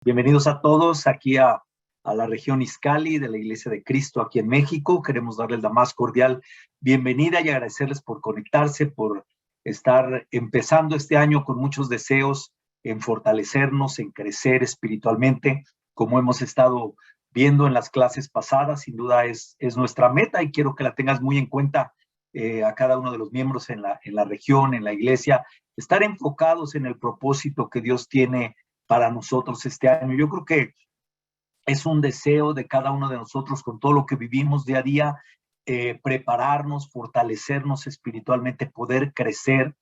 Bienvenidos a todos aquí a la región Izcali de la Iglesia de Cristo aquí en México. Queremos darles la más cordial bienvenida y agradecerles por conectarse, por estar empezando este año con muchos deseos en fortalecernos, en crecer espiritualmente, como hemos estado viendo en las clases pasadas. Sin duda es nuestra meta y quiero que la tengas muy en cuenta a cada uno de los miembros en la región, en la iglesia, estar enfocados en el propósito que Dios tiene para nosotros este año. Yo creo que es un deseo de cada uno de nosotros con todo lo que vivimos día a día, prepararnos, fortalecernos espiritualmente, poder crecer.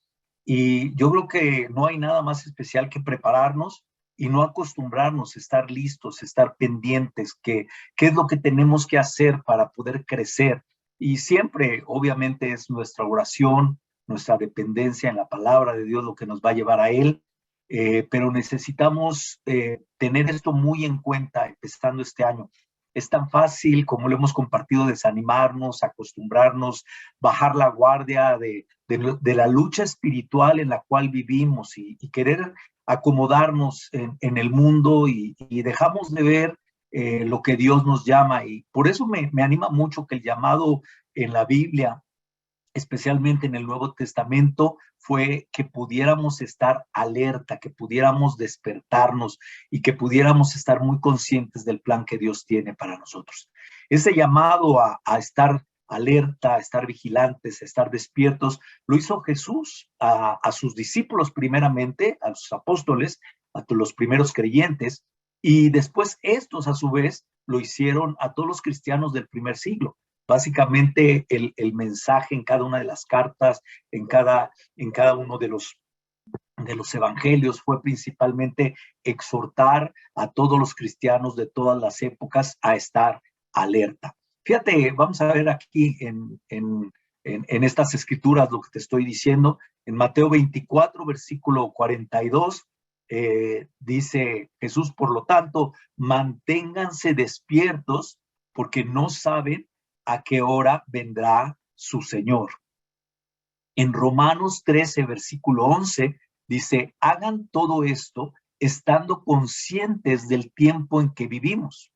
Y yo creo que no hay nada más especial que prepararnos y no acostumbrarnos a estar listos, estar pendientes, qué es lo que tenemos que hacer para poder crecer. Y siempre, obviamente, es nuestra oración, nuestra dependencia en la palabra de Dios lo que nos va a llevar a Él. Pero necesitamos tener esto muy en cuenta empezando este año. Es tan fácil, como lo hemos compartido, desanimarnos, acostumbrarnos, bajar la guardia de la lucha espiritual en la cual vivimos y querer acomodarnos en el mundo y dejamos de ver lo que Dios nos llama. Y por eso me anima mucho que el llamado en la Biblia, especialmente en el Nuevo Testamento, fue que pudiéramos estar alerta, que pudiéramos despertarnos y que pudiéramos estar muy conscientes del plan que Dios tiene para nosotros. Ese llamado a estar alerta, a estar vigilantes, a estar despiertos, lo hizo Jesús a sus discípulos primeramente, a sus apóstoles, a los primeros creyentes, y después estos a su vez lo hicieron a todos los cristianos del primer siglo. Básicamente el mensaje en cada una de las cartas, en cada uno de los evangelios fue principalmente exhortar a todos los cristianos de todas las épocas a estar alerta. Fíjate, vamos a ver aquí en estas escrituras lo que te estoy diciendo. En Mateo 24, versículo 42, dice Jesús: por lo tanto, manténganse despiertos porque no saben a qué hora vendrá su Señor. En Romanos 13, versículo 11, dice: hagan todo esto estando conscientes del tiempo en que vivimos.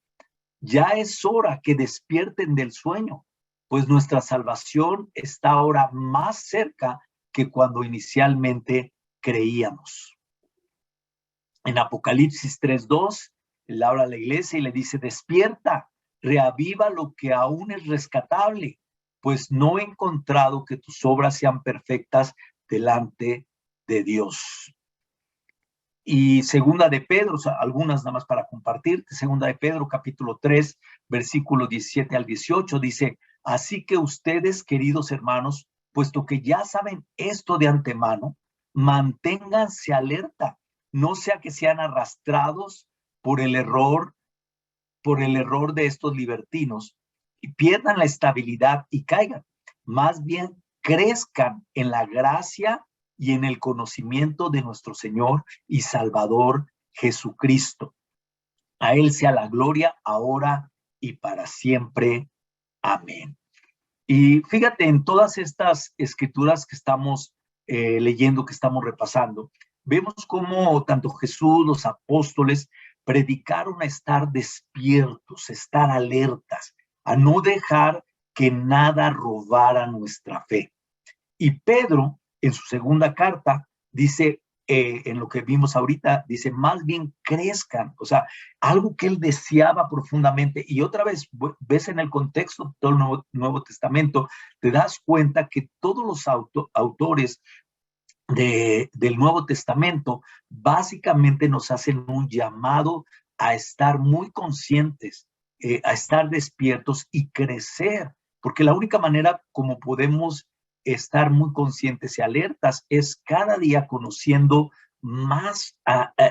Ya es hora que despierten del sueño, pues nuestra salvación está ahora más cerca que cuando inicialmente creíamos. En Apocalipsis 3:2, él habla a la iglesia y le dice: despierta, reaviva lo que aún es rescatable, pues no he encontrado que tus obras sean perfectas delante de Dios. Y segunda de Pedro, o sea, algunas nada más para compartirte, segunda de Pedro, capítulo 3, versículo 17 al 18, dice: así que ustedes, queridos hermanos, puesto que ya saben esto de antemano, manténganse alerta, no sea que sean arrastrados por el error de estos libertinos y pierdan la estabilidad y caigan. Más bien, crezcan en la gracia y en el conocimiento de nuestro Señor y Salvador Jesucristo. A Él sea la gloria ahora y para siempre. Amén. Y fíjate, en todas estas escrituras que estamos leyendo, que estamos repasando, vemos cómo tanto Jesús, los apóstoles, predicaron a estar despiertos, estar alertas, a no dejar que nada robara nuestra fe. Y Pedro, en su segunda carta, dice, en lo que vimos ahorita, dice: más bien crezcan, o sea, algo que él deseaba profundamente. Y otra vez, ves en el contexto de todo el Nuevo Testamento, te das cuenta que todos los autores del Nuevo Testamento básicamente nos hacen un llamado a estar muy conscientes, a estar despiertos y crecer, porque la única manera como podemos estar muy conscientes y alertas es cada día conociendo más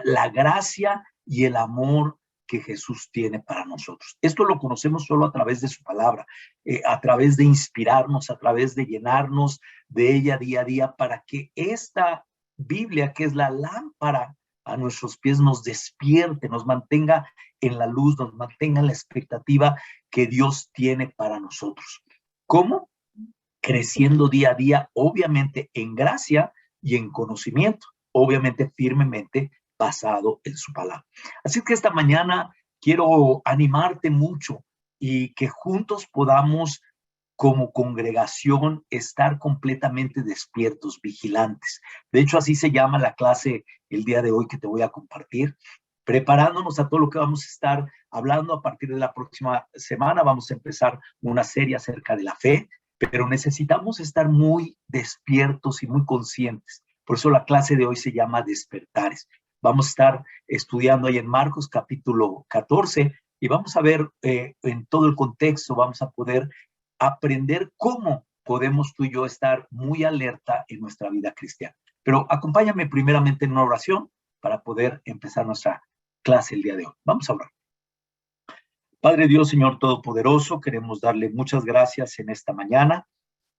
la gracia y el amor que Jesús tiene para nosotros. Esto lo conocemos solo a través de su palabra, a través de inspirarnos, a través de llenarnos de ella día a día, para que esta Biblia, que es la lámpara a nuestros pies, nos despierte, nos mantenga en la luz, nos mantenga en la expectativa que Dios tiene para nosotros. ¿Cómo? Creciendo día a día, obviamente en gracia y en conocimiento, obviamente firmemente basado en su palabra. Así que esta mañana quiero animarte mucho y que juntos podamos como congregación estar completamente despiertos, vigilantes. De hecho, así se llama la clase el día de hoy que te voy a compartir, preparándonos a todo lo que vamos a estar hablando a partir de la próxima semana. Vamos a empezar una serie acerca de la fe, pero necesitamos estar muy despiertos y muy conscientes. Por eso la clase de hoy se llama Despertares. Vamos a estar estudiando ahí en Marcos capítulo 14 y vamos a ver en todo el contexto, vamos a poder aprender cómo podemos tú y yo estar muy alerta en nuestra vida cristiana. Pero acompáñame primeramente en una oración para poder empezar nuestra clase el día de hoy. Vamos a orar. Padre Dios, Señor Todopoderoso, queremos darle muchas gracias en esta mañana.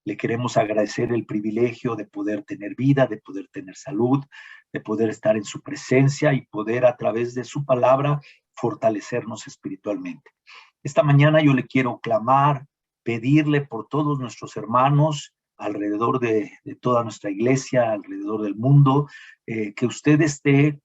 Le queremos agradecer el privilegio de poder tener vida, de poder tener salud, de poder estar en su presencia y poder a través de su palabra fortalecernos espiritualmente. Esta mañana yo le quiero clamar, pedirle por todos nuestros hermanos alrededor de toda nuestra iglesia, alrededor del mundo, que usted esté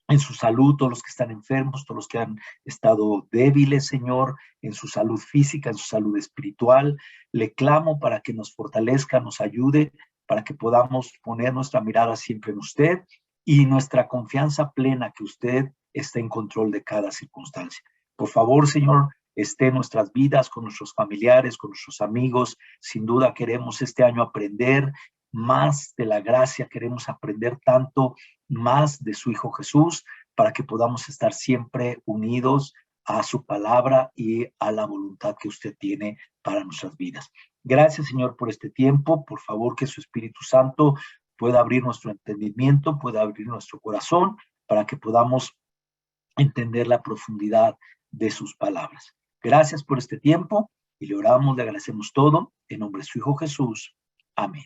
en su salud, todos los que están enfermos, todos los que han estado débiles, Señor, en su salud física, en su salud espiritual. Le clamo para que nos fortalezca, nos ayude, para que podamos poner nuestra mirada siempre en usted y nuestra confianza plena que usted está en control de cada circunstancia. Por favor, Señor, esté en nuestras vidas, con nuestros familiares, con nuestros amigos. Sin duda queremos este año aprender más de la gracia, queremos aprender tanto más de su Hijo Jesús, para que podamos estar siempre unidos a su palabra y a la voluntad que usted tiene para nuestras vidas. Gracias, Señor, por este tiempo. Por favor, que su Espíritu Santo pueda abrir nuestro entendimiento, pueda abrir nuestro corazón, para que podamos entender la profundidad de sus palabras. Gracias por este tiempo y le oramos, le agradecemos todo en nombre de su Hijo Jesús. Amén.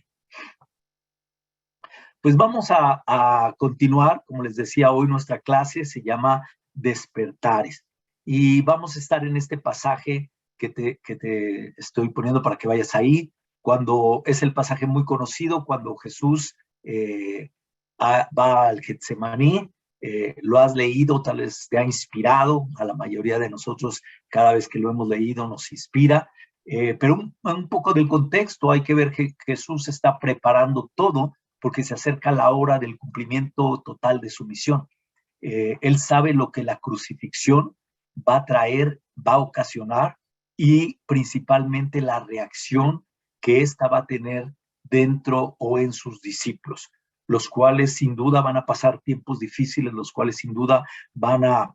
Pues vamos a continuar, como les decía, hoy nuestra clase se llama Despertares y vamos a estar en este pasaje que te estoy poniendo para que vayas ahí, cuando es el pasaje muy conocido, cuando Jesús va al Getsemaní. Lo has leído, tal vez te ha inspirado, a la mayoría de nosotros cada vez que lo hemos leído nos inspira, pero un poco del contexto hay que ver que Jesús está preparando todo porque se acerca la hora del cumplimiento total de su misión. Él sabe lo que la crucifixión va a traer, va a ocasionar y principalmente la reacción que ésta va a tener dentro o en sus discípulos, los cuales sin duda van a pasar tiempos difíciles, los cuales sin duda van a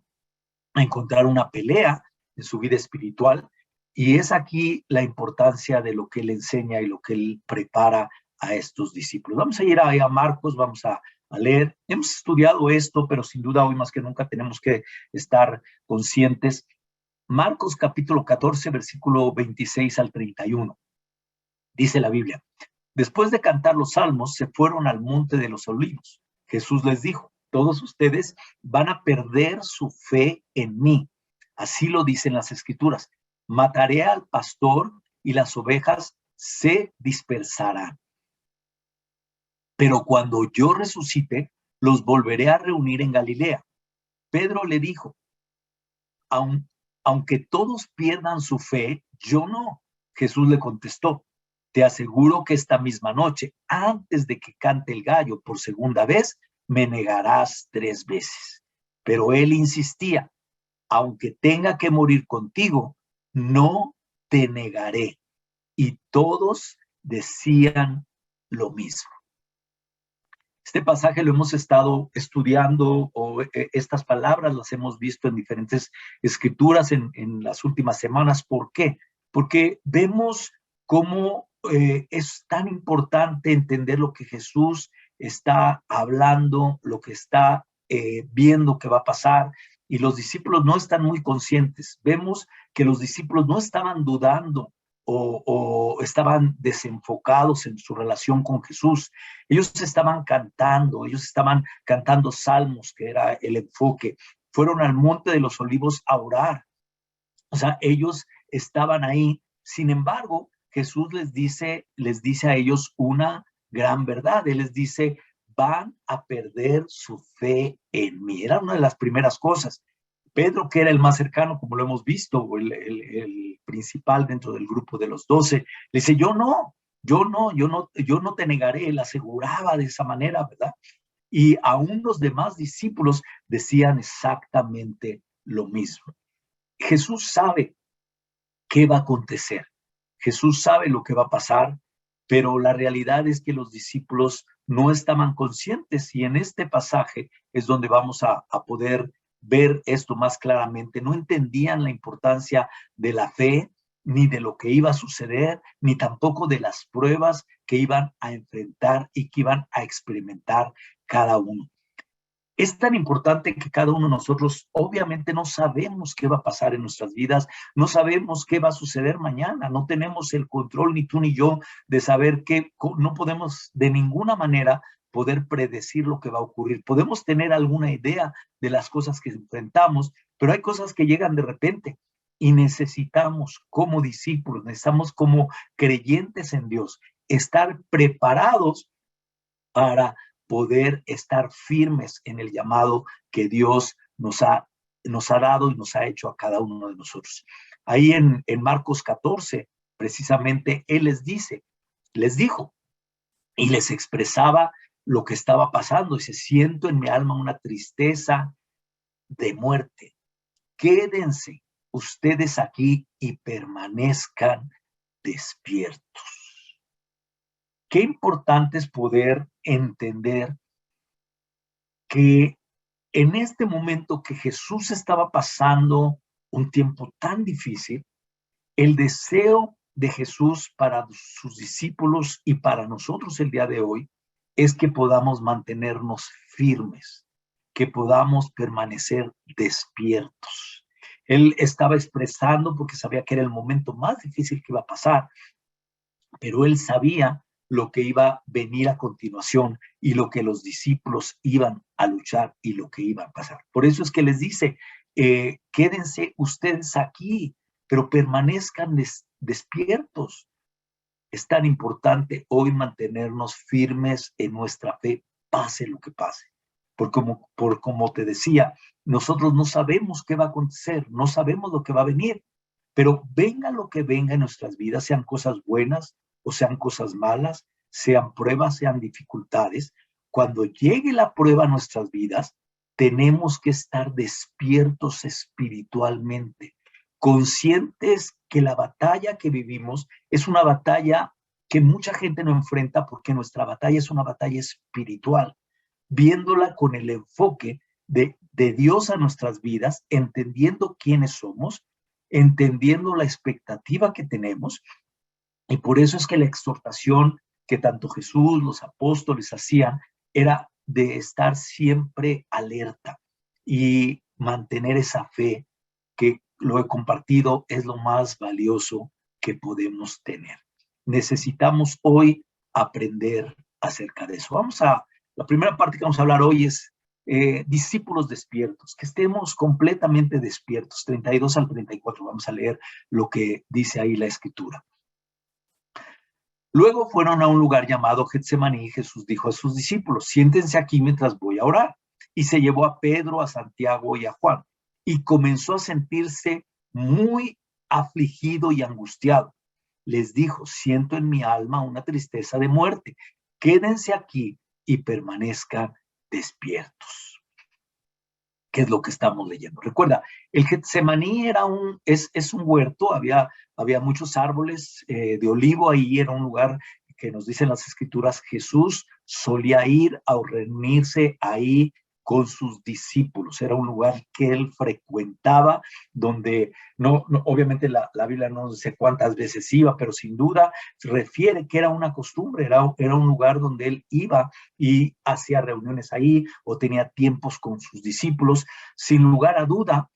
encontrar una pelea en su vida espiritual. Y es aquí la importancia de lo que él enseña y lo que él prepara a estos discípulos. Vamos a ir a Marcos, vamos a leer. Hemos estudiado esto, pero sin duda hoy más que nunca tenemos que estar conscientes. Marcos capítulo 14, versículo 26 al 31. Dice la Biblia: después de cantar los salmos, se fueron al monte de los olivos. Jesús les dijo: todos ustedes van a perder su fe en mí. Así lo dicen las Escrituras. Mataré al pastor y las ovejas se dispersarán. Pero cuando yo resucite, los volveré a reunir en Galilea. Pedro le dijo: aunque todos pierdan su fe, yo no. Jesús le contestó: te aseguro que esta misma noche, antes de que cante el gallo por segunda vez, me negarás 3 veces. Pero él insistía: aunque tenga que morir contigo, no te negaré. Y todos decían lo mismo. Este pasaje lo hemos estado estudiando, o estas palabras las hemos visto en diferentes escrituras en las últimas semanas. ¿Por qué? Porque vemos cómo es tan importante entender lo que Jesús está hablando, lo que está viendo que va a pasar, y los discípulos no están muy conscientes. Vemos que los discípulos no estaban dudando o estaban desenfocados en su relación con Jesús. Ellos estaban cantando salmos, que era el enfoque. Fueron al monte de los olivos a orar. O sea, ellos estaban ahí. Sin embargo, Jesús les dice a ellos una gran verdad. Él les dice: van a perder su fe en mí. Era una de las primeras cosas. Pedro, que era el más cercano, como lo hemos visto, el principal dentro del grupo de los 12, le dice, yo no te negaré. Él aseguraba de esa manera, ¿verdad? Y aún los demás discípulos decían exactamente lo mismo. Jesús sabe qué va a acontecer. Jesús sabe lo que va a pasar, pero la realidad es que los discípulos no estaban conscientes, y en este pasaje es donde vamos a poder ver esto más claramente. No entendían la importancia de la fe, ni de lo que iba a suceder, ni tampoco de las pruebas que iban a enfrentar y que iban a experimentar cada uno. Es tan importante que cada uno de nosotros obviamente no sabemos qué va a pasar en nuestras vidas, no sabemos qué va a suceder mañana, no tenemos el control ni tú ni yo de saber qué, no podemos de ninguna manera poder predecir lo que va a ocurrir. Podemos tener alguna idea de las cosas que enfrentamos, pero hay cosas que llegan de repente y necesitamos como discípulos, necesitamos como creyentes en Dios, estar preparados para poder estar firmes en el llamado que Dios nos ha dado y nos ha hecho a cada uno de nosotros. Ahí en Marcos 14, precisamente, Él les dijo, y les expresaba lo que estaba pasando. Dice, siento en mi alma una tristeza de muerte. Quédense ustedes aquí y permanezcan despiertos. Qué importante es poder entender que en este momento que Jesús estaba pasando un tiempo tan difícil, el deseo de Jesús para sus discípulos y para nosotros el día de hoy es que podamos mantenernos firmes, que podamos permanecer despiertos. Él estaba expresando porque sabía que era el momento más difícil que iba a pasar, pero él sabía lo que iba a venir a continuación y lo que los discípulos iban a luchar y lo que iba a pasar. Por eso es que les dice, quédense ustedes aquí, pero permanezcan despiertos. Es tan importante hoy mantenernos firmes en nuestra fe, pase lo que pase. Como te decía, nosotros no sabemos qué va a acontecer, no sabemos lo que va a venir, pero venga lo que venga en nuestras vidas, sean cosas buenas o sean cosas malas, sean pruebas, sean dificultades, cuando llegue la prueba a nuestras vidas, tenemos que estar despiertos espiritualmente, conscientes que la batalla que vivimos es una batalla que mucha gente no enfrenta porque nuestra batalla es una batalla espiritual, viéndola con el enfoque de Dios a nuestras vidas, entendiendo quiénes somos, entendiendo la expectativa que tenemos. Y por eso es que la exhortación que tanto Jesús, los apóstoles hacían, era de estar siempre alerta y mantener esa fe que lo he compartido, es lo más valioso que podemos tener. Necesitamos hoy aprender acerca de eso. La primera parte que vamos a hablar hoy es discípulos despiertos, que estemos completamente despiertos. 32 al 34, vamos a leer lo que dice ahí la Escritura. Luego fueron a un lugar llamado Getsemaní y Jesús dijo a sus discípulos, siéntense aquí mientras voy a orar. Y se llevó a Pedro, a Santiago y a Juan y comenzó a sentirse muy afligido y angustiado. Les dijo, siento en mi alma una tristeza de muerte. Quédense aquí y permanezcan despiertos. ¿Qué es lo que estamos leyendo? Recuerda, el Getsemaní es un huerto, había muchos árboles de olivo, ahí era un lugar que nos dicen las Escrituras, Jesús solía ir a reunirse ahí con sus discípulos, era un lugar que él frecuentaba, donde obviamente la Biblia no sé cuántas veces iba, pero sin duda refiere que era una costumbre, era un lugar donde él iba y hacía reuniones ahí o tenía tiempos con sus discípulos. Sin lugar a duda,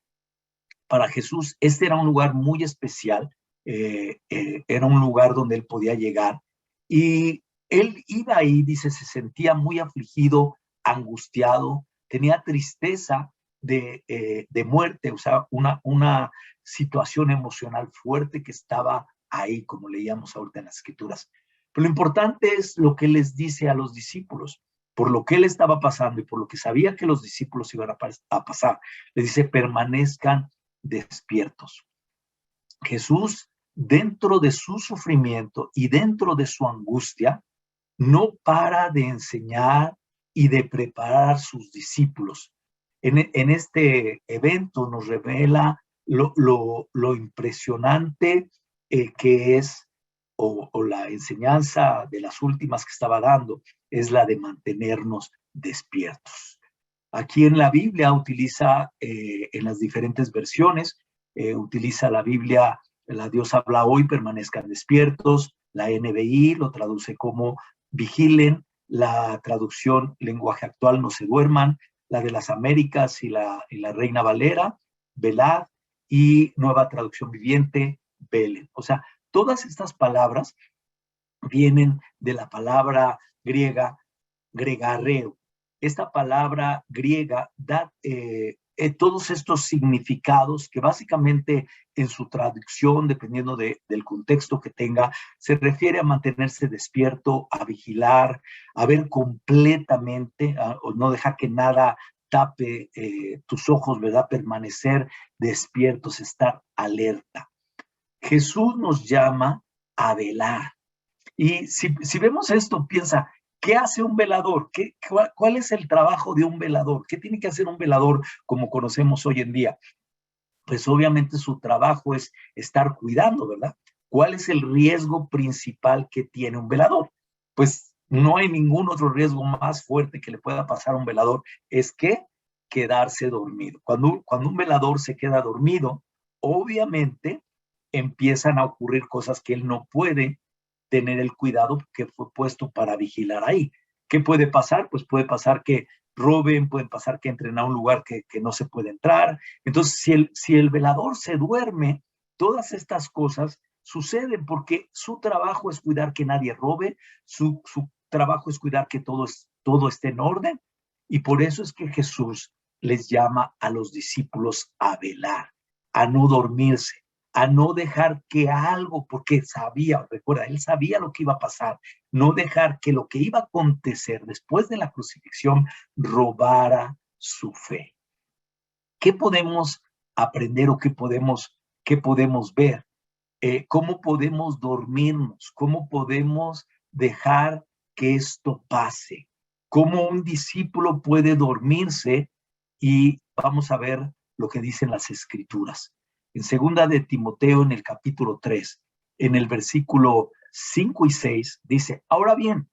para Jesús este era un lugar muy especial, era un lugar donde él podía llegar y él iba ahí, dice, se sentía muy afligido, angustiado, tenía tristeza de muerte, o sea, una situación emocional fuerte que estaba ahí, como leíamos ahorita en las Escrituras. Pero lo importante es lo que les dice a los discípulos. por lo que él estaba pasando y por lo que sabía que los discípulos iban a pasar, le dice, permanezcan despiertos. Jesús, dentro de su sufrimiento y dentro de su angustia, no para de enseñar y de preparar a sus discípulos. En este evento nos revela lo impresionante que es, o la enseñanza de las últimas que estaba dando, es la de mantenernos despiertos. Aquí en la Biblia utiliza, en las diferentes versiones, utiliza la Biblia, la Dios habla hoy, permanezcan despiertos, la NBI lo traduce como vigilen, la traducción lenguaje actual, no se duerman, la de las Américas y la Reina Valera, velad, y nueva traducción viviente, velen. O sea, todas estas palabras vienen de la palabra griega, gregarreo. Esta palabra griega da todos estos significados que básicamente en su traducción, dependiendo del contexto que tenga, se refiere a mantenerse despierto, a vigilar, a ver completamente, o no dejar que nada tape tus ojos, ¿verdad? Permanecer despiertos, estar alerta. Jesús nos llama a velar. Y si vemos esto, piensa, ¿qué hace un velador? ¿Cuál es el trabajo de un velador? ¿Qué tiene que hacer un velador como conocemos hoy en día? Pues obviamente su trabajo es estar cuidando, ¿verdad? ¿Cuál es el riesgo principal que tiene un velador? Pues no hay ningún otro riesgo más fuerte que le pueda pasar a un velador, es que quedarse dormido. Cuando un velador se queda dormido, obviamente empiezan a ocurrir cosas que él no puede tener el cuidado que fue puesto para vigilar ahí. ¿Qué puede pasar? Pues puede pasar que roben, puede pasar que entren a un lugar que no se puede entrar. Entonces, si el velador se duerme, todas estas cosas suceden porque su trabajo es cuidar que nadie robe, su trabajo es cuidar que todo esté en orden, y por eso es que Jesús les llama a los discípulos a velar, a no dormirse, a no dejar que algo, porque sabía, recuerda, él sabía lo que iba a pasar, no dejar que lo que iba a acontecer después de la crucifixión robara su fe. ¿Qué podemos aprender o qué podemos ver? ¿Cómo podemos dormirnos? ¿Cómo podemos dejar que esto pase? ¿Cómo un discípulo puede dormirse? Y vamos a ver lo que dicen las Escrituras. En segunda de Timoteo, en el capítulo 3, en el versículo 5 y 6, dice, ahora bien,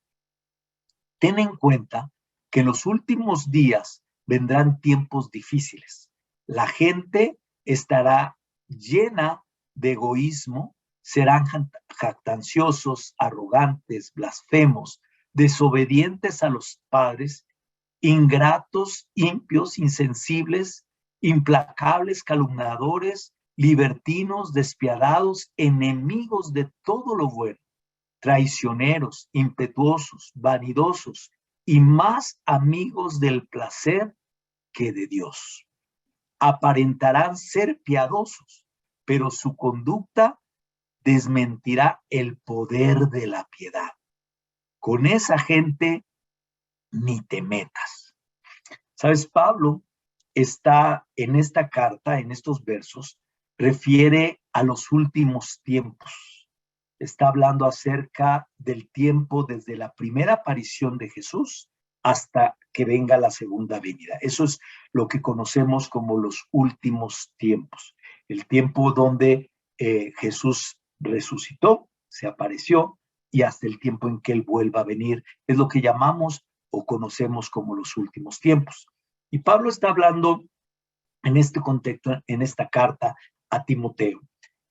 ten en cuenta que en los últimos días vendrán tiempos difíciles. La gente estará llena de egoísmo, serán jactanciosos, arrogantes, blasfemos, desobedientes a los padres, ingratos, impios, insensibles, implacables, calumniadores, libertinos, despiadados, enemigos de todo lo bueno, traicioneros, impetuosos, vanidosos y más amigos del placer que de Dios. Aparentarán ser piadosos, pero su conducta desmentirá el poder de la piedad. Con esa gente ni te metas. ¿Sabes? Pablo está en esta carta, en estos versos, refiere a los últimos tiempos. Está hablando acerca del tiempo desde la primera aparición de Jesús hasta que venga la segunda venida. Eso es lo que conocemos como los últimos tiempos. El tiempo donde Jesús resucitó, se apareció, y hasta el tiempo en que Él vuelva a venir. Es lo que llamamos o conocemos como los últimos tiempos. Y Pablo está hablando en este contexto, en esta carta a Timoteo,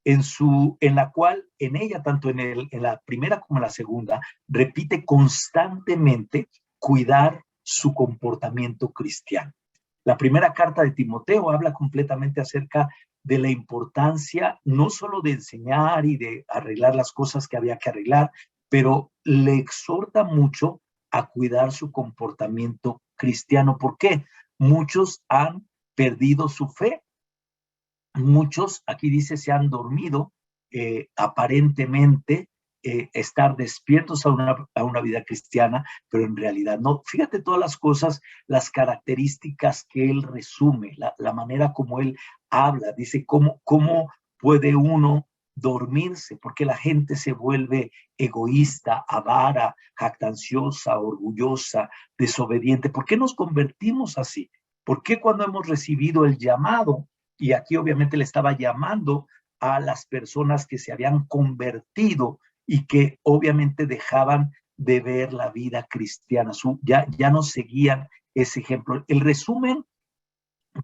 en la cual, en ella, tanto en la primera como en la segunda, repite constantemente cuidar su comportamiento cristiano. La primera carta de Timoteo habla completamente acerca de la importancia no solo de enseñar y de arreglar las cosas que había que arreglar, pero le exhorta mucho a cuidar su comportamiento cristiano. ¿Por qué? Muchos han perdido su fe. Muchos, aquí dice, se han dormido aparentemente estar despiertos a una vida cristiana, pero en realidad no. Fíjate todas las cosas, las características que él resume, la manera como él habla, dice cómo puede uno dormirse, porque la gente se vuelve egoísta, avara, jactanciosa, orgullosa, desobediente. ¿Por qué nos convertimos así? ¿Por qué cuando hemos recibido el llamado, y aquí obviamente le estaba llamando a las personas que se habían convertido y que obviamente dejaban de ver la vida cristiana, ya no seguían ese ejemplo? El resumen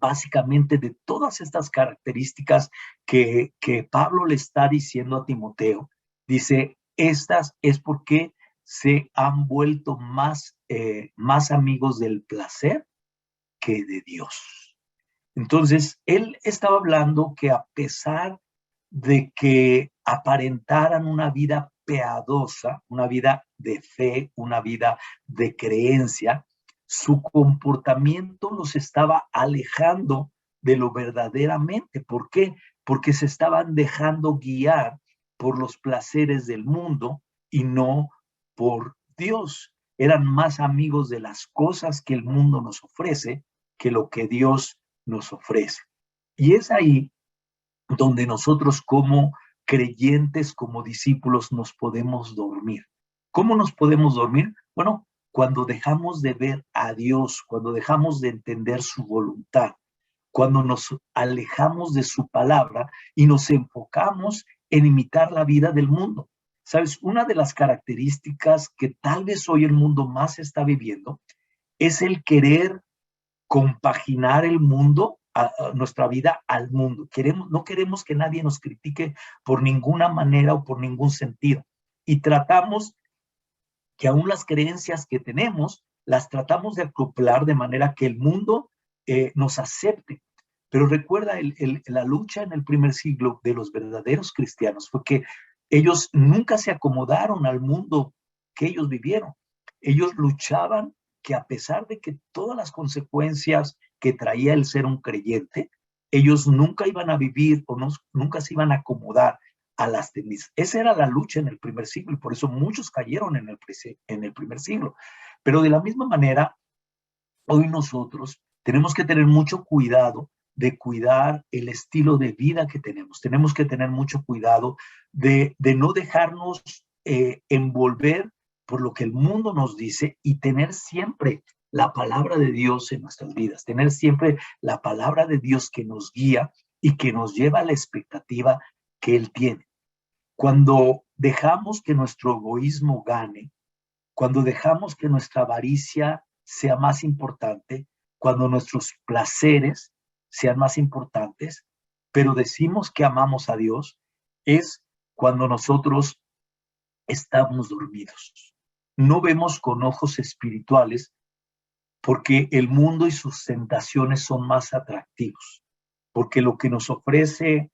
básicamente de todas estas características que Pablo le está diciendo a Timoteo, dice, estas es porque se han vuelto más amigos del placer que de Dios. Entonces, él estaba hablando que a pesar de que aparentaran una vida piadosa, una vida de fe, una vida de creencia, su comportamiento los estaba alejando de lo verdaderamente. ¿Por qué? Porque se estaban dejando guiar por los placeres del mundo y no por Dios. Eran más amigos de las cosas que el mundo nos ofrece que lo que Dios nos ofrece. Y es ahí donde nosotros como creyentes, como discípulos, nos podemos dormir. ¿Cómo nos podemos dormir? Bueno, cuando dejamos de ver a Dios, cuando dejamos de entender su voluntad, cuando nos alejamos de su palabra y nos enfocamos en imitar la vida del mundo. ¿Sabes? Una de las características que tal vez hoy el mundo más está viviendo es el querer compaginar el mundo, nuestra vida al mundo. No queremos que nadie nos critique por ninguna manera o por ningún sentido. Y tratamos que aún las creencias que tenemos, las tratamos de acoplar de manera que el mundo nos acepte. Pero recuerda, la lucha en el primer siglo de los verdaderos cristianos fue que ellos nunca se acomodaron al mundo que ellos vivieron. Ellos luchaban que a pesar de que todas las consecuencias que traía el ser un creyente, ellos nunca iban a vivir o nunca se iban a acomodar a las tendencias. Esa era la lucha en el primer siglo y por eso muchos cayeron en el primer siglo. Pero de la misma manera, hoy nosotros tenemos que tener mucho cuidado de cuidar el estilo de vida que tenemos. Tenemos que tener mucho cuidado de no dejarnos envolver por lo que el mundo nos dice y tener siempre la palabra de Dios en nuestras vidas, tener siempre la palabra de Dios que nos guía y que nos lleva a la expectativa que Él tiene. Cuando dejamos que nuestro egoísmo gane, cuando dejamos que nuestra avaricia sea más importante, cuando nuestros placeres sean más importantes, pero decimos que amamos a Dios, es cuando nosotros estamos dormidos. No vemos con ojos espirituales porque el mundo y sus tentaciones son más atractivos, porque lo que nos ofrece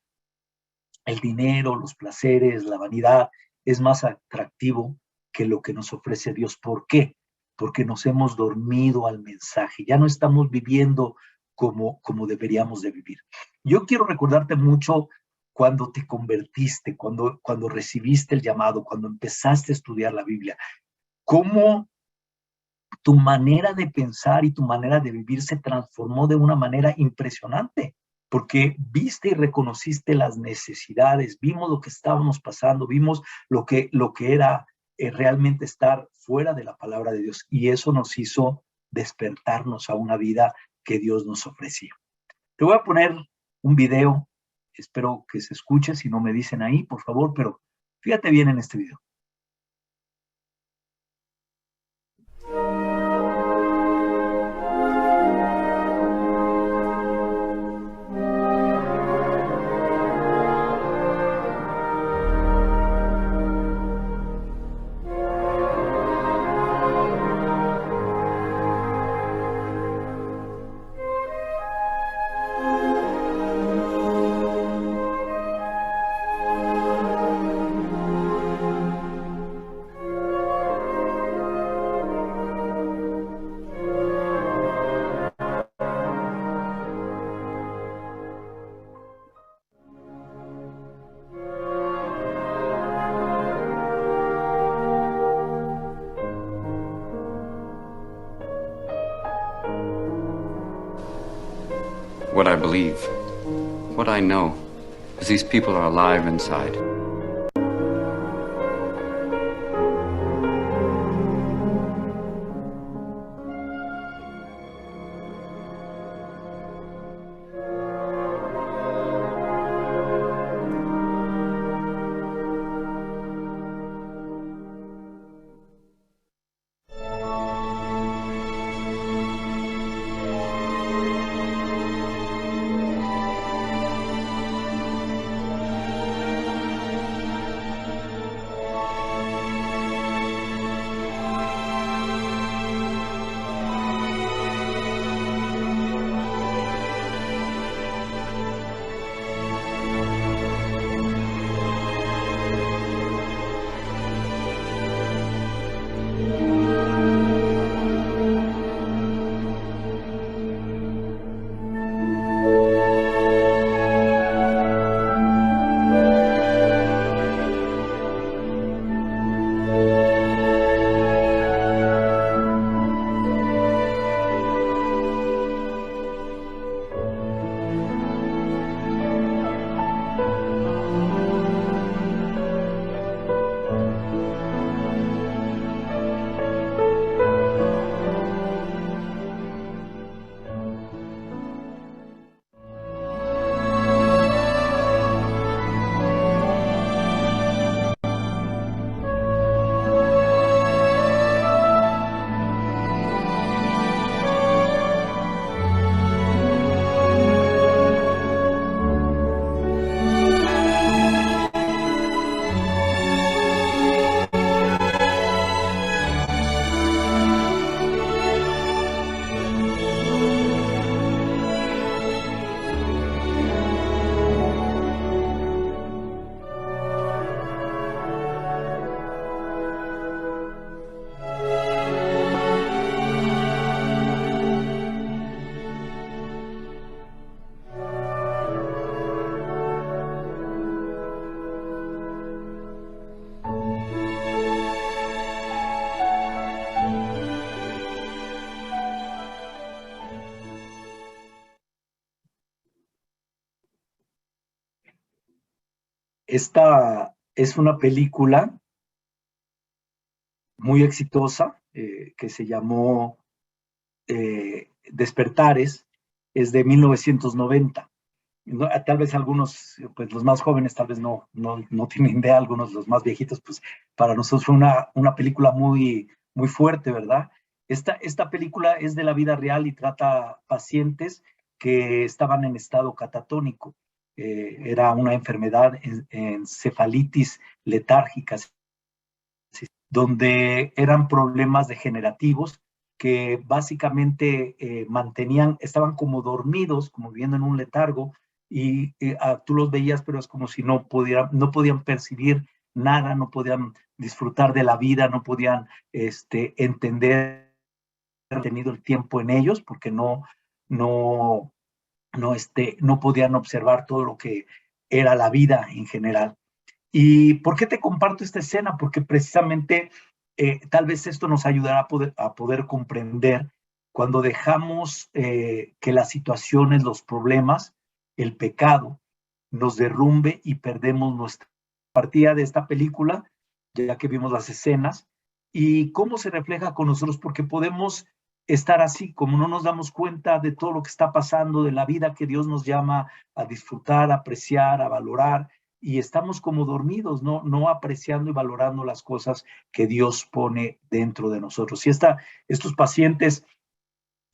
el dinero, los placeres, la vanidad, es más atractivo que lo que nos ofrece Dios. ¿Por qué? Porque nos hemos dormido al mensaje, ya no estamos viviendo como deberíamos de vivir. Yo quiero recordarte mucho cuando te convertiste, cuando recibiste el llamado, cuando empezaste a estudiar la Biblia, cómo tu manera de pensar y tu manera de vivir se transformó de una manera impresionante, porque viste y reconociste las necesidades, vimos lo que estábamos pasando, vimos lo que era realmente estar fuera de la palabra de Dios, y eso nos hizo despertarnos a una vida que Dios nos ofrecía. Te voy a poner un video, espero que se escuche, si no me dicen ahí, por favor, pero fíjate bien en este video. what I believe. What I know is these people are alive inside. Esta es una película muy exitosa que se llamó Despertares, es de 1990. No, tal vez algunos, pues los más jóvenes tal vez no tienen idea, algunos los más viejitos, pues para nosotros fue una película muy fuerte, ¿verdad? Esta película es de la vida real y trata pacientes que estaban en estado catatónico. Era una enfermedad, encefalitis letárgica, donde eran problemas degenerativos que básicamente estaban como dormidos, como viviendo en un letargo, y tú los veías, pero es como si no podían percibir nada, no podían disfrutar de la vida, no podían entender, tenido el tiempo en ellos, porque no, no podían observar todo lo que era la vida en general. ¿Y por qué te comparto esta escena? Porque precisamente tal vez esto nos ayudará a poder comprender cuando dejamos que las situaciones, los problemas, el pecado, nos derrumbe y perdemos nuestra partida de esta película, ya que vimos las escenas, y cómo se refleja con nosotros, porque podemos estar así, como no nos damos cuenta de todo lo que está pasando, de la vida que Dios nos llama a disfrutar, a apreciar, a valorar, y estamos como dormidos, no apreciando y valorando las cosas que Dios pone dentro de nosotros. Y estos pacientes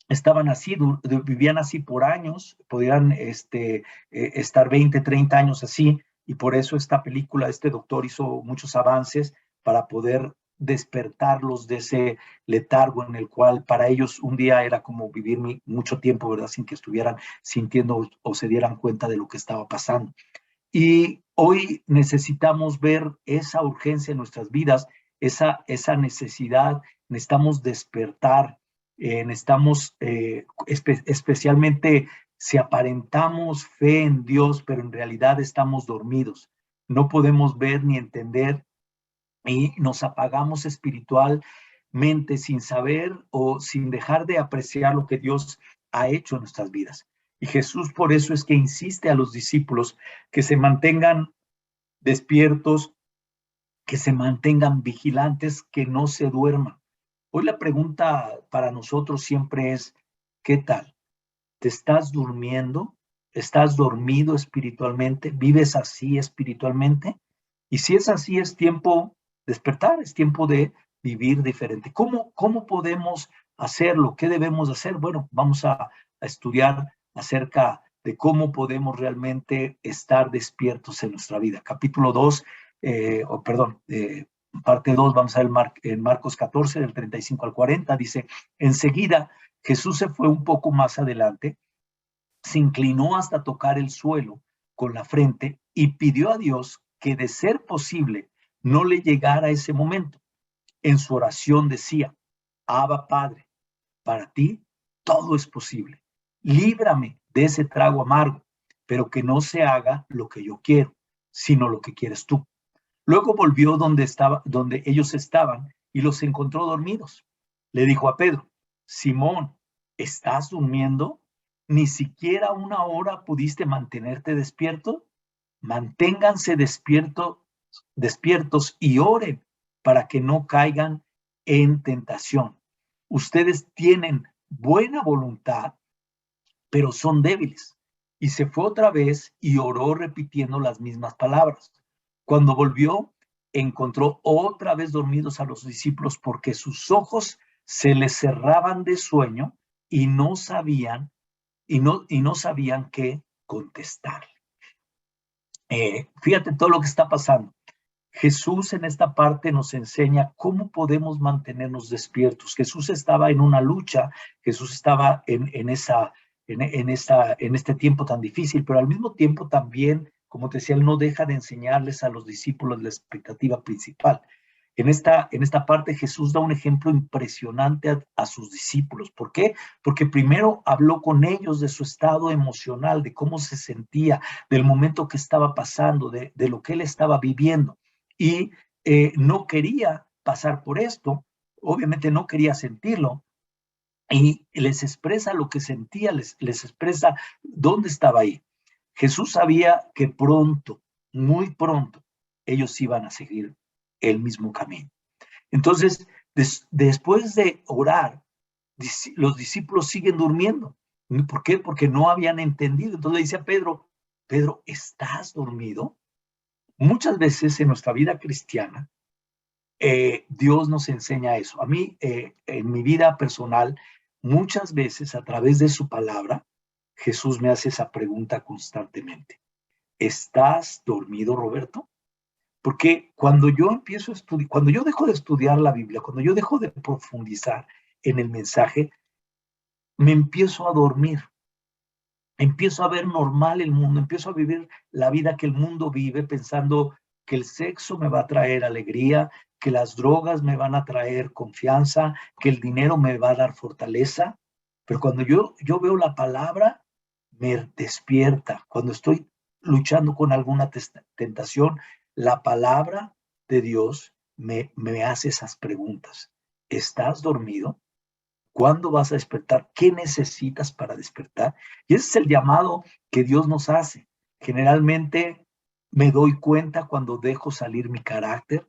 estaban así, vivían así por años, podían estar 20, 30 años así, y por eso esta película, este doctor hizo muchos avances para poder despertarlos de ese letargo en el cual para ellos un día era como vivir mucho tiempo, ¿verdad? Sin que estuvieran sintiendo o se dieran cuenta de lo que estaba pasando. Y hoy necesitamos ver esa urgencia en nuestras vidas, esa necesidad, necesitamos despertar, necesitamos especialmente si aparentamos fe en Dios, pero en realidad estamos dormidos. No podemos ver ni entender y nos apagamos espiritualmente sin saber o sin dejar de apreciar lo que Dios ha hecho en nuestras vidas. Y Jesús por eso es que insiste a los discípulos que se mantengan despiertos, que se mantengan vigilantes, que no se duerman. Hoy la pregunta para nosotros siempre es, ¿qué tal? ¿Te estás durmiendo? ¿Estás dormido espiritualmente? ¿Vives así espiritualmente? Y si es así, es tiempo de despertar, es tiempo de vivir diferente. ¿Cómo podemos hacerlo? ¿Qué debemos hacer? Bueno, vamos a estudiar acerca de cómo podemos realmente estar despiertos en nuestra vida. Capítulo 2, parte 2, vamos a ver en Marcos 14, del 35 al 40, dice, enseguida Jesús se fue un poco más adelante, se inclinó hasta tocar el suelo con la frente y pidió a Dios que de ser posible no le llegara ese momento. En su oración decía, Abba Padre, para ti todo es posible. Líbrame de ese trago amargo, pero que no se haga lo que yo quiero, sino lo que quieres tú. Luego volvió donde ellos estaban y los encontró dormidos. Le dijo a Pedro, Simón, ¿estás durmiendo? ¿Ni siquiera una hora pudiste mantenerte despierto? Manténganse despiertos y oren para que no caigan en tentación. Ustedes tienen buena voluntad, pero son débiles. Y se fue otra vez y oró repitiendo las mismas palabras. Cuando volvió, encontró otra vez dormidos a los discípulos porque sus ojos se les cerraban de sueño y no sabían qué contestar. Fíjate todo lo que está pasando. Jesús en esta parte nos enseña cómo podemos mantenernos despiertos. Jesús estaba en una lucha, Jesús estaba en este tiempo tan difícil, pero al mismo tiempo también, como te decía, él no deja de enseñarles a los discípulos la expectativa principal. En esta parte Jesús da un ejemplo impresionante a sus discípulos. ¿Por qué? Porque primero habló con ellos de su estado emocional, de cómo se sentía, del momento que estaba pasando, de lo que él estaba viviendo. Y no quería pasar por esto, obviamente no quería sentirlo, y les expresa lo que sentía, les expresa dónde estaba ahí. Jesús sabía que pronto, muy pronto, ellos iban a seguir el mismo camino. Entonces, después de orar, los discípulos siguen durmiendo. ¿Por qué? Porque no habían entendido. Entonces le dice a Pedro, Pedro, ¿estás dormido? Muchas veces en nuestra vida cristiana, Dios nos enseña eso. A mí, en mi vida personal, muchas veces a través de su palabra, Jesús me hace esa pregunta constantemente. ¿Estás dormido, Roberto? Porque cuando yo empiezo a estudiar, cuando yo dejo de estudiar la Biblia, cuando yo dejo de profundizar en el mensaje, me empiezo a dormir. Empiezo a ver normal el mundo, empiezo a vivir la vida que el mundo vive pensando que el sexo me va a traer alegría, que las drogas me van a traer confianza, que el dinero me va a dar fortaleza. Pero cuando yo veo la palabra, me despierta. Cuando estoy luchando con alguna tentación, la palabra de Dios me hace esas preguntas. ¿Estás dormido? ¿Cuándo vas a despertar? ¿Qué necesitas para despertar? Y ese es el llamado que Dios nos hace. Generalmente me doy cuenta cuando dejo salir mi carácter,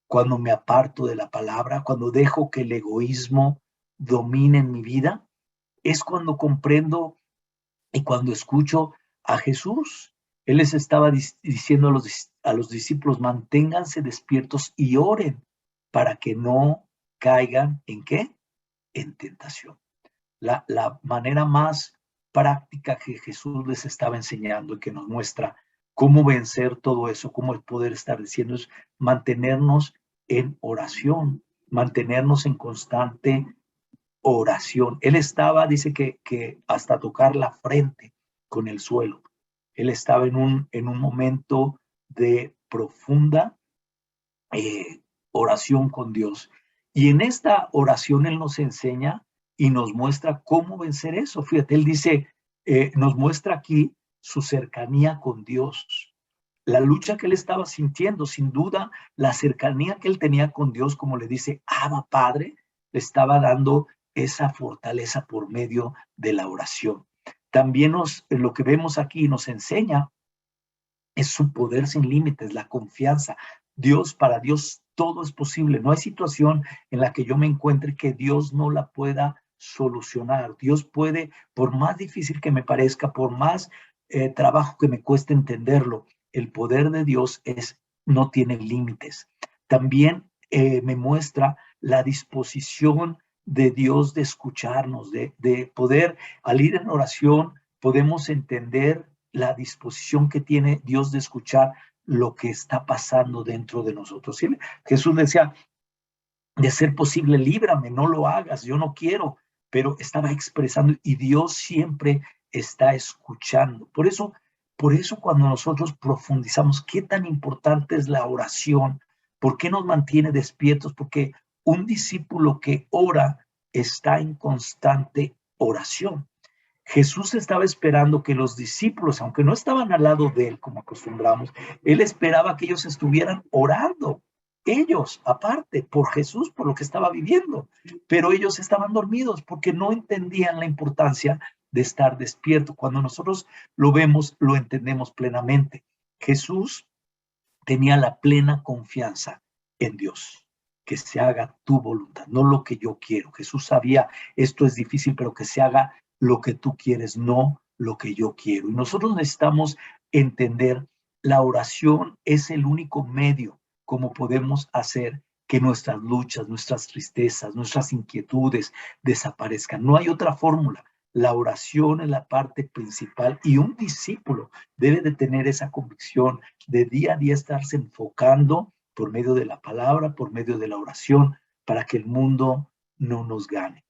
cuando me aparto de la palabra, cuando dejo que el egoísmo domine en mi vida. Es cuando comprendo y cuando escucho a Jesús. Él les estaba diciendo a los discípulos, manténganse despiertos y oren para que no caigan ¿en qué? En tentación. La manera más práctica que Jesús les estaba enseñando y que nos muestra cómo vencer todo eso, cómo poder estar diciendo es mantenernos en oración, mantenernos en constante oración. Él estaba, dice que hasta tocar la frente con el suelo. Él estaba en un momento de profunda oración con Dios. Y en esta oración Él nos enseña y nos muestra cómo vencer eso. Fíjate, Él dice, nos muestra aquí su cercanía con Dios. La lucha que Él estaba sintiendo, sin duda, la cercanía que Él tenía con Dios, como le dice, Abba Padre, le estaba dando esa fortaleza por medio de la oración. También lo que vemos aquí nos enseña es su poder sin límites, la confianza. Para Dios todo es posible. No hay situación en la que yo me encuentre que Dios no la pueda solucionar. Dios puede, por más difícil que me parezca, por más trabajo que me cueste entenderlo, el poder de Dios no tiene límites. También me muestra la disposición de Dios de escucharnos, de poder, al ir en oración, podemos entender la disposición que tiene Dios de escuchar lo que está pasando dentro de nosotros. ¿Sí? Jesús decía, de ser posible, líbrame, no lo hagas, yo no quiero, pero estaba expresando y Dios siempre está escuchando. Por eso cuando nosotros profundizamos qué tan importante es la oración, ¿por qué nos mantiene despiertos? Porque un discípulo que ora está en constante oración. Jesús estaba esperando que los discípulos, aunque no estaban al lado de él, como acostumbramos, él esperaba que ellos estuvieran orando, ellos aparte, por Jesús, por lo que estaba viviendo, pero ellos estaban dormidos porque no entendían la importancia de estar despierto. Cuando nosotros lo vemos, lo entendemos plenamente. Jesús tenía la plena confianza en Dios. Que se haga tu voluntad, no lo que yo quiero. Jesús sabía, esto es difícil, pero que se haga lo que tú quieres, no lo que yo quiero. Y nosotros necesitamos entender, la oración es el único medio como podemos hacer que nuestras luchas, nuestras tristezas, nuestras inquietudes desaparezcan. No hay otra fórmula. La oración es la parte principal y un discípulo debe de tener esa convicción de día a día estarse enfocando por medio de la palabra, por medio de la oración, para que el mundo no nos gane.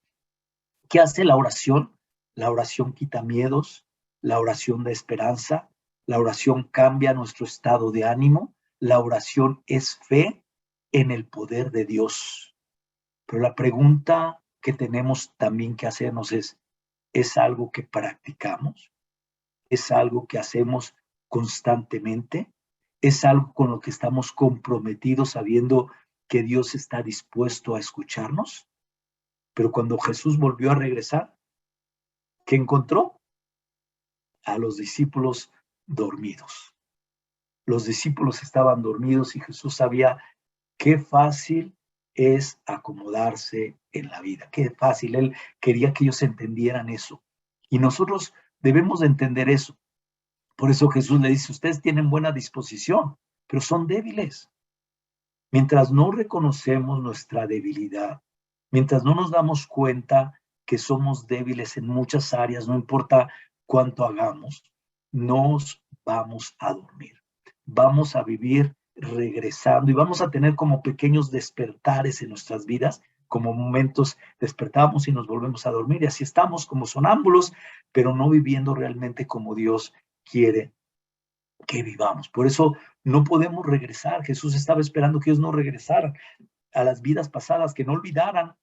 ¿Qué hace la oración? La oración quita miedos, la oración da esperanza, la oración cambia nuestro estado de ánimo, la oración es fe en el poder de Dios. Pero la pregunta que tenemos también que hacernos ¿es algo que practicamos? ¿Es algo que hacemos constantemente? ¿Es algo con lo que estamos comprometidos sabiendo que Dios está dispuesto a escucharnos? Pero cuando Jesús volvió a regresar, ¿qué encontró? A los discípulos dormidos. Los discípulos estaban dormidos y Jesús sabía qué fácil es acomodarse en la vida. Qué fácil. Él quería que ellos entendieran eso. Y nosotros debemos de entender eso. Por eso Jesús le dice, ustedes tienen buena disposición, pero son débiles. Mientras no reconocemos nuestra debilidad, mientras no nos damos cuenta que somos débiles en muchas áreas, no importa cuánto hagamos, nos vamos a dormir. Vamos a vivir regresando y vamos a tener como pequeños despertares en nuestras vidas, como momentos despertamos y nos volvemos a dormir y así estamos como sonámbulos, pero no viviendo realmente como Dios quiere que vivamos. Por eso no podemos regresar. Jesús estaba esperando que ellos no regresaran a las vidas pasadas, que no olvidaran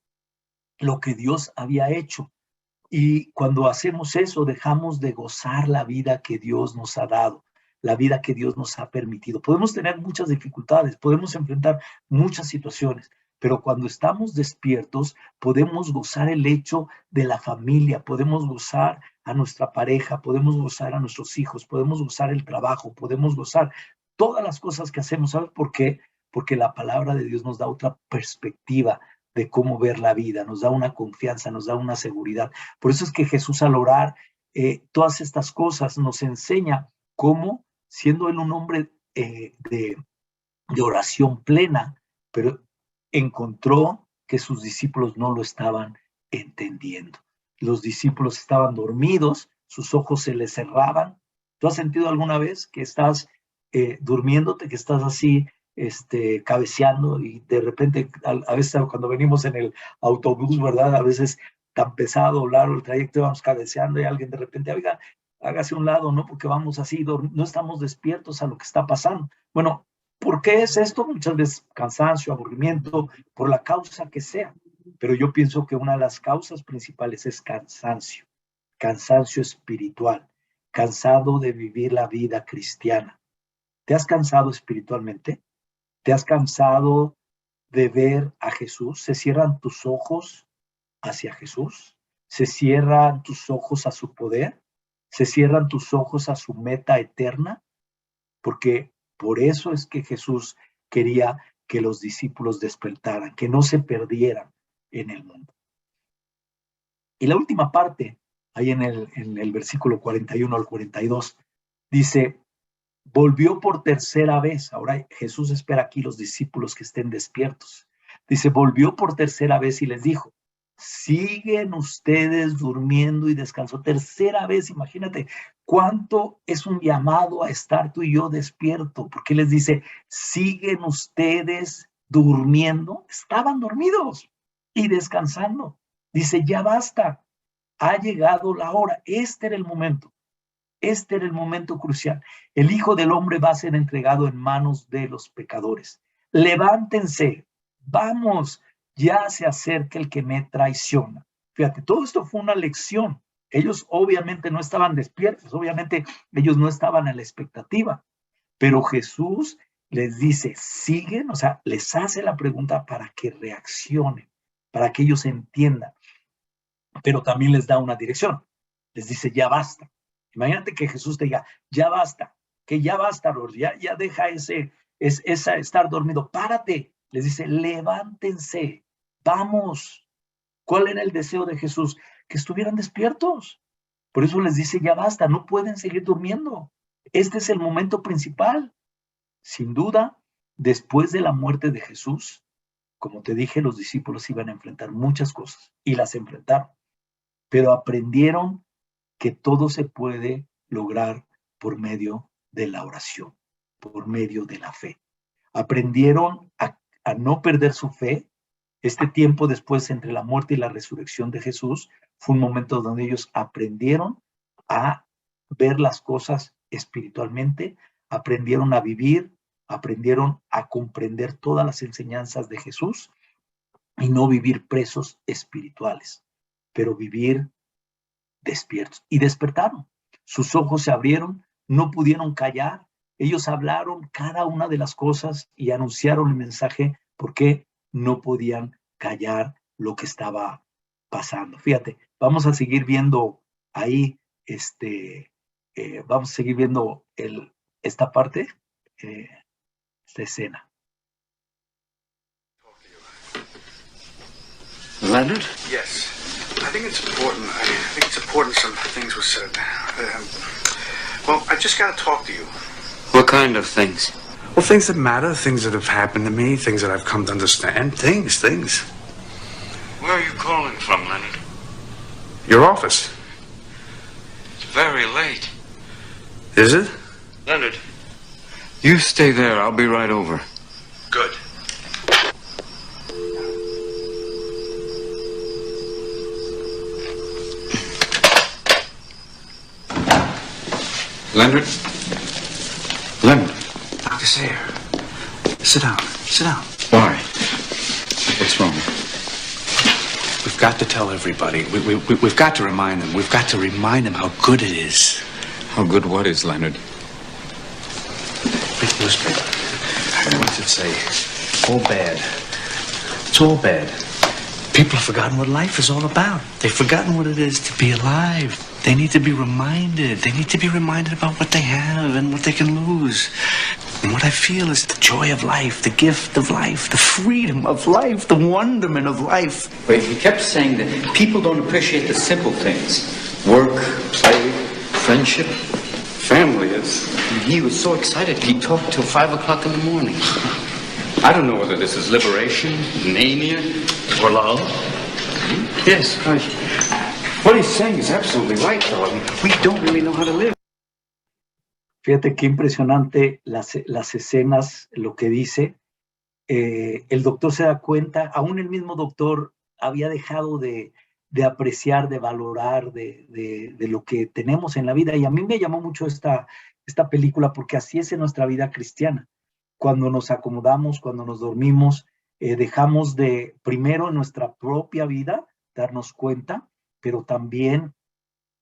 lo que Dios había hecho. Y cuando hacemos eso, dejamos de gozar la vida que Dios nos ha dado, la vida que Dios nos ha permitido. Podemos tener muchas dificultades, podemos enfrentar muchas situaciones, pero cuando estamos despiertos, podemos gozar el hecho de la familia, podemos gozar a nuestra pareja, podemos gozar a nuestros hijos, podemos gozar el trabajo, podemos gozar todas las cosas que hacemos. ¿Sabes por qué? Porque la palabra de Dios nos da otra perspectiva de cómo ver la vida, nos da una confianza, nos da una seguridad. Por eso es que Jesús al orar todas estas cosas nos enseña cómo, siendo él un hombre de oración plena, pero encontró que sus discípulos no lo estaban entendiendo. Los discípulos estaban dormidos, sus ojos se les cerraban. ¿Tú has sentido alguna vez que estás durmiéndote, que estás así cabeceando y de repente, a veces cuando venimos en el autobús, ¿verdad? A veces tan pesado o largo el trayecto, vamos cabeceando y alguien de repente, oiga, hágase un lado, ¿no? Porque vamos así, no estamos despiertos a lo que está pasando. Bueno, ¿por qué es esto? Muchas veces cansancio, aburrimiento, por la causa que sea. Pero yo pienso que una de las causas principales es cansancio, cansancio espiritual, cansado de vivir la vida cristiana. ¿Te has cansado espiritualmente? ¿Te has cansado de ver a Jesús? ¿Se cierran tus ojos hacia Jesús? ¿Se cierran tus ojos a su poder? ¿Se cierran tus ojos a su meta eterna? Porque por eso es que Jesús quería que los discípulos despertaran, que no se perdieran en el mundo. Y la última parte, ahí en el versículo 41 al 42, dice, volvió por tercera vez. Ahora Jesús espera aquí los discípulos que estén despiertos. Dice, volvió por tercera vez y les dijo, siguen ustedes durmiendo y descansando. Tercera vez, imagínate cuánto es un llamado a estar tú y yo despierto. Porque les dice, siguen ustedes durmiendo. Estaban dormidos y descansando. Dice, ya basta, ha llegado la hora. Este era el momento. Este era el momento crucial. El Hijo del Hombre va a ser entregado en manos de los pecadores. Levántense, vamos, ya se acerca el que me traiciona. Fíjate, todo esto fue una lección. Ellos obviamente no estaban despiertos, obviamente ellos no estaban a la expectativa, pero Jesús les dice, siguen, o sea, les hace la pregunta para que reaccionen, para que ellos entiendan, pero también les da una dirección. Les dice, ya basta. Imagínate que Jesús te diga, ya basta, que ya basta, Lord, ya deja esa estar dormido, párate. Les dice, levántense, vamos. ¿Cuál era el deseo de Jesús? Que estuvieran despiertos. Por eso les dice, ya basta, no pueden seguir durmiendo. Este es el momento principal. Sin duda, después de la muerte de Jesús, como te dije, los discípulos iban a enfrentar muchas cosas y las enfrentaron, pero aprendieron que todo se puede lograr por medio de la oración, por medio de la fe. Aprendieron a no perder su fe. Este tiempo después entre la muerte y la resurrección de Jesús fue un momento donde ellos aprendieron a ver las cosas espiritualmente, aprendieron a vivir, aprendieron a comprender todas las enseñanzas de Jesús y no vivir presos espirituales, pero vivir despiertos. Y despertaron. Sus ojos se abrieron, no pudieron callar. Ellos hablaron cada una de las cosas y anunciaron el mensaje porque no podían callar lo que estaba pasando. Fíjate, vamos a seguir viendo ahí, vamos a seguir viendo esta parte, esta escena. Leonard? Yes. I think it's important some things were said. Well, I just got to talk to you. What kind of things? Well, things that matter, things that have happened to me, things that I've come to understand. Things. Where are you calling from, Leonard? Your office. It's very late. Is it? Leonard, you stay there. I'll be right over. Good. Leonard? Leonard? Dr. Sayer. Sit down. Why? What's wrong? We've got to tell everybody. We've got to remind them. We've got to remind them how good it is. How good what is, Leonard? Read the newspaper. What's it say? All bad. It's all bad. People have forgotten what life is all about. They've forgotten what it is to be alive. They need to be reminded. They need to be reminded about what they have and what they can lose. And what I feel is the joy of life, the gift of life, the freedom of life, the wonderment of life. Wait, he kept saying that people don't appreciate the simple things. Work, play, friendship, family. He was so excited, he talked till 5 o'clock in the morning. I don't know whether this is liberation, mania, or love. Yes, what he's saying is absolutely right, though. I mean, we don't really know how to live. Fíjate qué impresionante las escenas, lo que dice. El doctor se da cuenta, aún el mismo doctor había dejado de apreciar, de valorar, de lo que tenemos en la vida. Y a mí me llamó mucho esta película porque así es en nuestra vida cristiana. Cuando nos acomodamos, cuando nos dormimos, dejamos de, primero en nuestra propia vida, darnos cuenta, pero también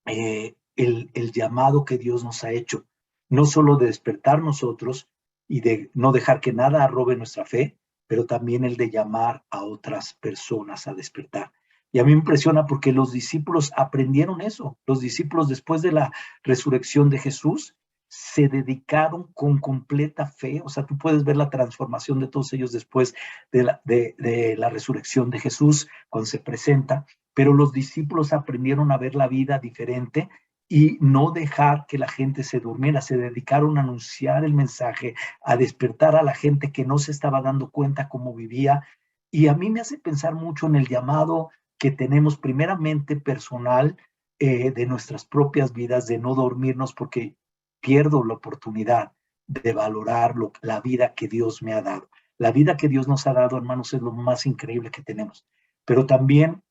el llamado que Dios nos ha hecho, no solo de despertar nosotros y de no dejar que nada robe nuestra fe, pero también el de llamar a otras personas a despertar. Y a mí me impresiona porque los discípulos aprendieron eso. Los discípulos, después de la resurrección de Jesús, se dedicaron con completa fe. O sea, tú puedes ver la transformación de todos ellos después de la resurrección de Jesús, cuando se presenta. Pero los discípulos aprendieron a ver la vida diferente y no dejar que la gente se durmiera. Se dedicaron a anunciar el mensaje, a despertar a la gente que no se estaba dando cuenta cómo vivía. Y a mí me hace pensar mucho en el llamado que tenemos primeramente personal, de nuestras propias vidas, de no dormirnos porque pierdo la oportunidad de valorar la vida que Dios me ha dado. La vida que Dios nos ha dado, hermanos, es lo más increíble que tenemos. Pero también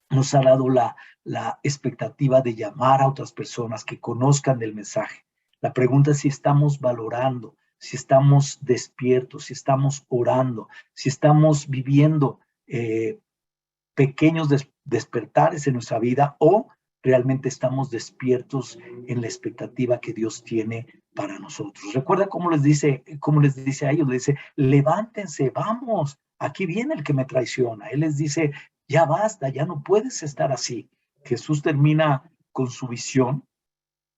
nos ha dado la expectativa de llamar a otras personas que conozcan del mensaje. La pregunta es si estamos valorando, si estamos despiertos, si estamos orando, si estamos viviendo pequeños despertares en nuestra vida, o realmente estamos despiertos en la expectativa que Dios tiene para nosotros. Recuerda cómo les dice a ellos, les dice, levántense, vamos, aquí viene el que me traiciona. Él les dice, ya basta, ya no puedes estar así. Jesús termina con su visión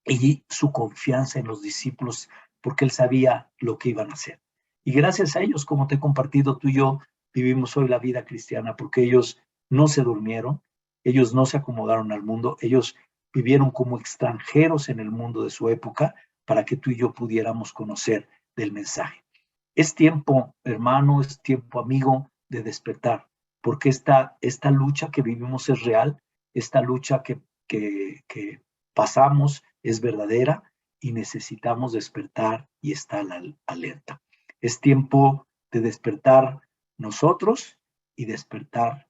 y su confianza en los discípulos, porque él sabía lo que iban a hacer. Y gracias a ellos, como te he compartido, tú y yo vivimos hoy la vida cristiana, porque ellos no se durmieron, ellos no se acomodaron al mundo, ellos vivieron como extranjeros en el mundo de su época para que tú y yo pudiéramos conocer del mensaje. Es tiempo, hermano, es tiempo, amigo, de despertar, porque esta lucha que vivimos es real, esta lucha que pasamos es verdadera y necesitamos despertar y estar alerta. Es tiempo de despertar nosotros y despertar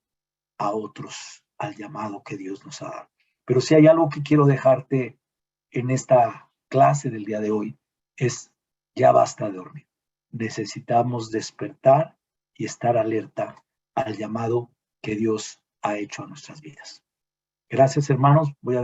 a otros al llamado que Dios nos ha dado. Pero si hay algo que quiero dejarte en esta clase del día de hoy, es ya basta de dormir. Necesitamos despertar y estar alerta al llamado que Dios ha hecho a nuestras vidas. Gracias, hermanos. Voy a